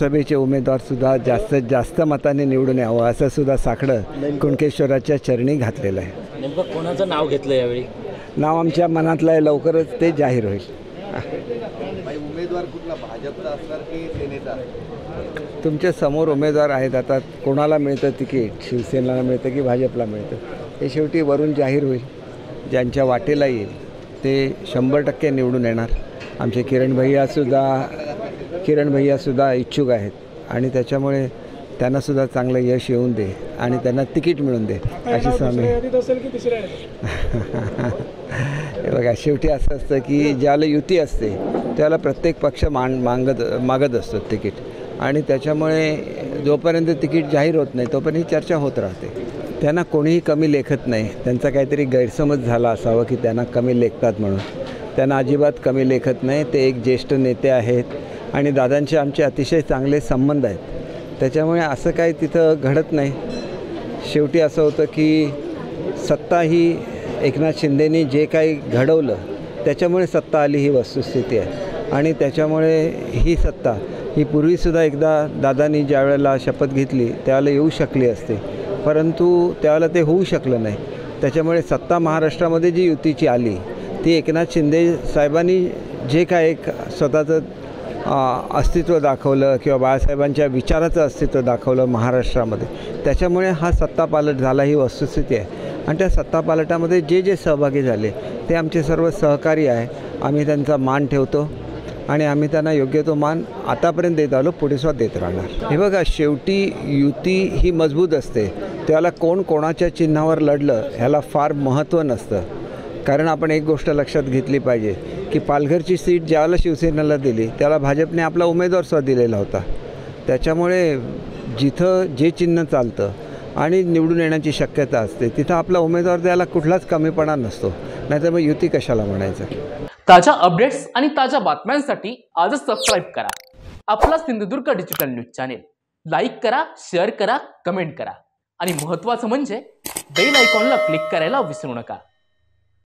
सभेचे उमेदवार सुद्धा जास्तीत जास्त मताने निवडून यावं असं सुद्धा साकडं कुणकेश्वराच्या चरणी घातलेलं आहे. नेमकं कोणाचं नाव घेतलं यावेळी? नाव आमच्या मनातलं आहे, लवकरच ते जाहीर होईल. उमेदवार कुठला, भाजपचा असणार की सेनेचा? तुमच्या समोर उमेदवार आहेत. आता कोणाला मिळतं तिकीट, शिवसेनेला मिळतं की भाजपला मिळतं, हे शेवटी वरून जाहीर होईल. ज्यांच्या वाटेला येईल ते 100% निवडून येणार. आमचे किरण भैयासुद्धा इच्छुक आहेत आणि त्याच्यामुळे त्यांनासुद्धा चांगलं यश येऊन दे आणि त्यांना तिकीट मिळून दे अशी स्वामी. हे बघा, शेवटी असं असतं की ज्याला युती असते त्याला प्रत्येक पक्ष मागत असतो तिकीट, आणि त्याच्यामुळे जोपर्यंत तिकीट जाहीर होत नाही तोपर्यंत ही चर्चा होत राहते. त्यांना कोणीही कमी लेखत नाही. त्यांचा काहीतरी गैरसमज झाला असावा की त्यांना कमी लेखतात म्हणून. त्यांना अजिबात कमी लेखत नाही. ते एक ज्येष्ठ नेते आहेत आणि दादांचे आमचे अतिशय चांगले संबंध आहेत. त्याच्यामुळे असं काही तिथं घडत नाही. शेवटी असं होतं की सत्ता ही एकनाथ शिंदेनी जे काही घडवलं त्याच्यामुळे सत्ता आली, ही वस्तुस्थिती आहे. आणि त्याच्यामुळे ही सत्ता ही पूर्वीसुद्धा एकदा दादांनी ज्या वेळेला शपथ घेतली त्यावेळेला येऊ शकली असते, परंतु त्यावेळेला ते होऊ शकलं नाही. त्याच्यामुळे सत्ता महाराष्ट्रामध्ये जी युतीची आली ती एकनाथ शिंदे साहेबांनी जे काय एक स्वतःचं अस्तित्व दाखवलं किंवा बाळासाहेबांच्या विचाराचं अस्तित्व दाखवलं महाराष्ट्रामध्ये, त्याच्यामुळे हा सत्तापालट झाला, ही वस्तुस्थिती आहे. आणि त्या सत्तापालटामध्ये जे जे सहभागी झाले ते आमचे सर्व सहकारी आहे. आम्ही त्यांचा मान ठेवतो आणि आम्ही त्यांना योग्य तो मान आतापर्यंत देत आलो, पुढे सुद्धा देत राहणार. हे बघा, शेवटी युती ही मजबूत असते. त्याला कोण कोणाच्या चिन्हावर लढलं ह्याला फार महत्त्व नसतं. कारण आपण एक गोष्ट लक्षात घेतली पाहिजे की पालघरची सीट ज्याला शिवसेनेला दिली त्याला भाजपने आपला उमेदवारसुद्धा दिलेला होता. त्याच्यामुळे जिथं जे चिन्ह चालतं आणि निवडून येण्याची शक्यता असते तिथं आपला उमेदवार द्यायला कुठलाच कमीपणा नसतो. नाहीतर मग युती कशाला म्हणायचं. ताज्या अपडेट्स आणि ताज्या बातम्यांसाठी आजच सबस्क्राईब करा आपला Sindhudurg digital news channel. Like करा, शेअर करा, कमेंट करा आणि महत्त्वाचं म्हणजे बेल आयकॉनला क्लिक करायला विसरू नका.